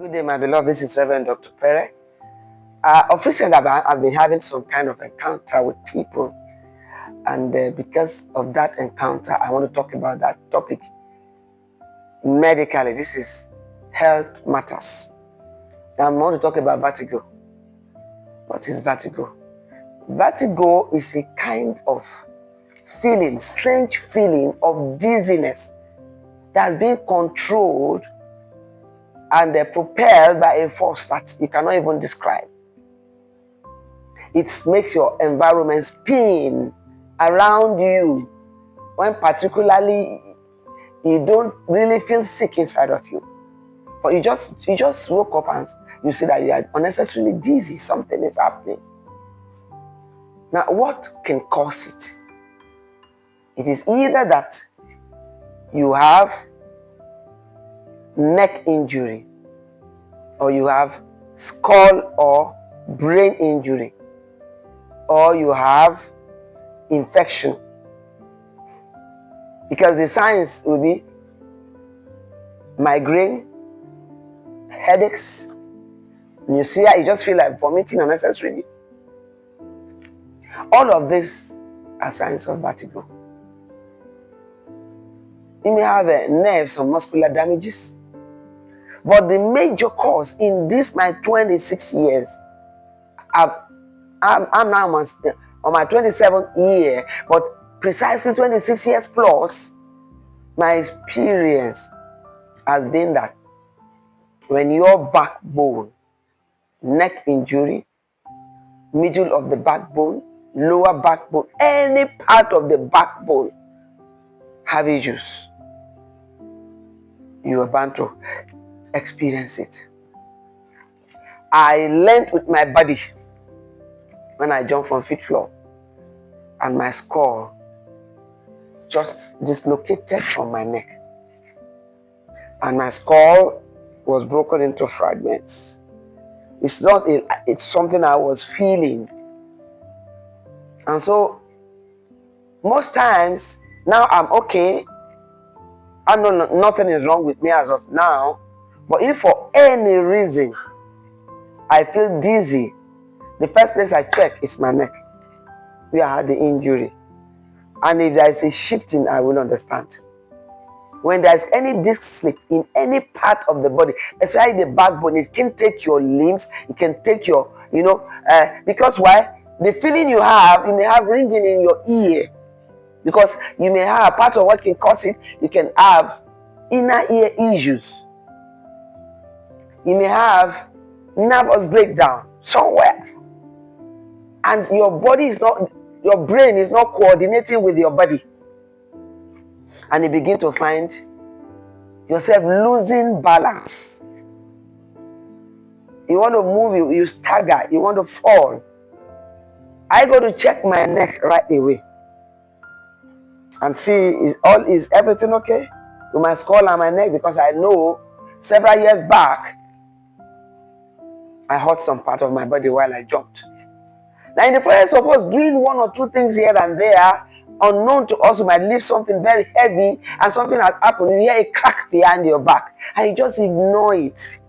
Good day, my beloved. This is Reverend Dr. Pere. Of recent, I've been having some kind of encounter with people, and because of that encounter, I want to talk about that topic medically. This is health matters. I want to talk about vertigo. What is vertigo? Vertigo is a kind of feeling, strange feeling of dizziness that's being controlled and propelled by a force that you cannot even describe. It makes your environment spin around you when particularly you don't really feel sick inside of you. But you just woke up and you see that you are unnecessarily dizzy. Something is happening. Now, what can cause it? It is either that you have neck injury, or you have skull or brain injury, or you have infection. Because the signs will be migraine, headaches, nausea, you just feel like vomiting unnecessarily. All of these are signs of vertigo. You may have nerves or muscular damages. But the major cause in this my 26 years, I'm now on my 27th year, but precisely 26 years plus, my experience has been that when your backbone, neck injury, middle of the backbone, lower backbone, any part of the backbone have issues, you are bound to experience it. I learned with my body when I jumped from fifth floor, and my skull just dislocated from my neck, and my skull was broken into fragments. It's something I was feeling. And so most times now I'm okay. I know nothing is wrong with me as of now. But if for any reason I feel dizzy, the first place I check is my neck, where I had the injury. And if there is a shifting, I will understand. When there's any disc slip in any part of the body, especially the backbone, it can take your limbs, it can take your, because why? The feeling you may have ringing in your ear. Because you may have part of what can cause it, you can have inner ear issues. You may have nervous breakdown somewhere. And your brain is not coordinating with your body. And you begin to find yourself losing balance. You want to move, you stagger, you want to fall. I go to check my neck right away and see, is everything okay with my skull and my neck? Because I know several years back, I hurt some part of my body while I jumped. Now, in the process of us doing one or two things here and there, unknown to us, you might leave something very heavy and something has happened. You hear a crack behind your back and you just ignore it.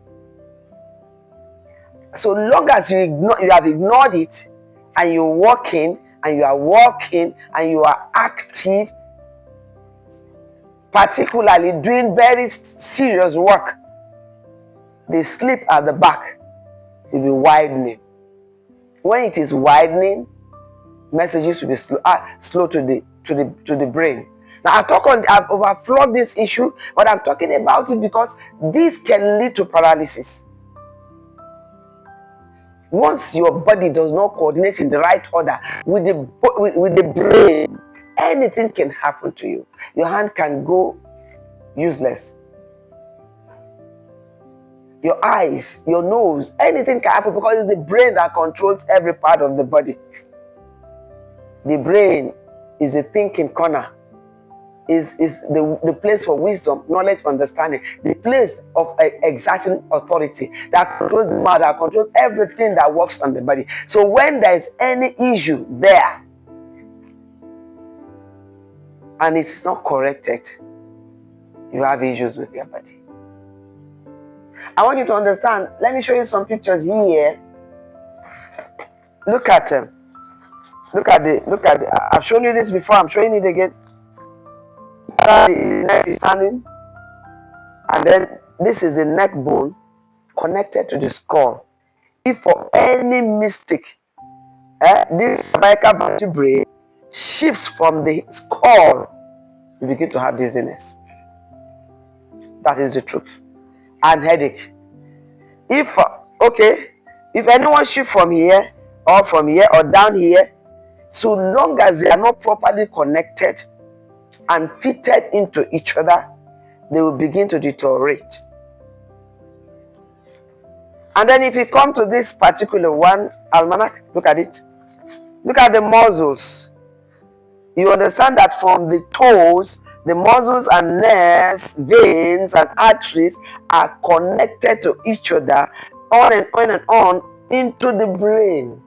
So long as you have ignored it, and you're working and you are walking and you are active, particularly doing very serious work, the slip at the back will be widening. When it is widening, messages will be slow to the brain. Now I've overflowed this issue, but I'm talking about it because this can lead to paralysis. Once your body does not coordinate in the right order with the brain, anything can happen to you. Your hand can go useless. Your eyes, your nose, anything can happen because it's the brain that controls every part of the body. The brain is the thinking corner, is the place for wisdom, knowledge, understanding, the place of exerting authority that controls the mouth, that controls everything that works on the body. So when there is any issue there and it's not corrected, you have issues with your body. I want you to understand. Let me show you some pictures here. Look at them. Look at the. I've shown you this before. I'm showing it again. The neck is standing, and then this is the neck bone connected to the skull. If for any mistake, this cervical vertebrae shifts from the skull, you begin to have dizziness. That is the truth. And headache. If anyone shifts from here or down here, so long as they are not properly connected and fitted into each other, they will begin to deteriorate. And then if you come to this particular one, almanac, look at it. Look at the muscles. You understand that from the toes, the muscles and nerves, veins and arteries are connected to each other on and on and on into the brain.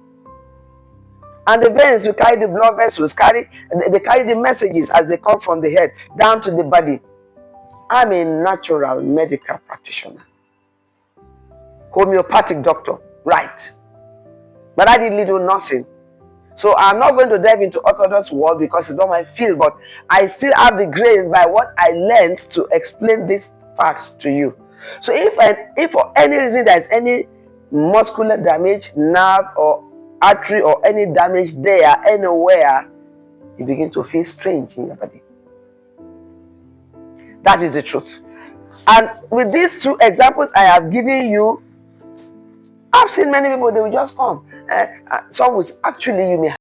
And the veins will carry the blood vessels, they carry the messages as they come from the head down to the body. I'm a natural medical practitioner. Homeopathic doctor, right. But I did little nursing. So I'm not going to dive into orthodox world because it's not my field, but I still have the grace by what I learned to explain these facts to you. So if for any reason there's any muscular damage, nerve or artery or any damage there, anywhere, you begin to feel strange in your body. That is the truth. And with these two examples I have given you, I've seen many people, they will just come. Some will actually, you may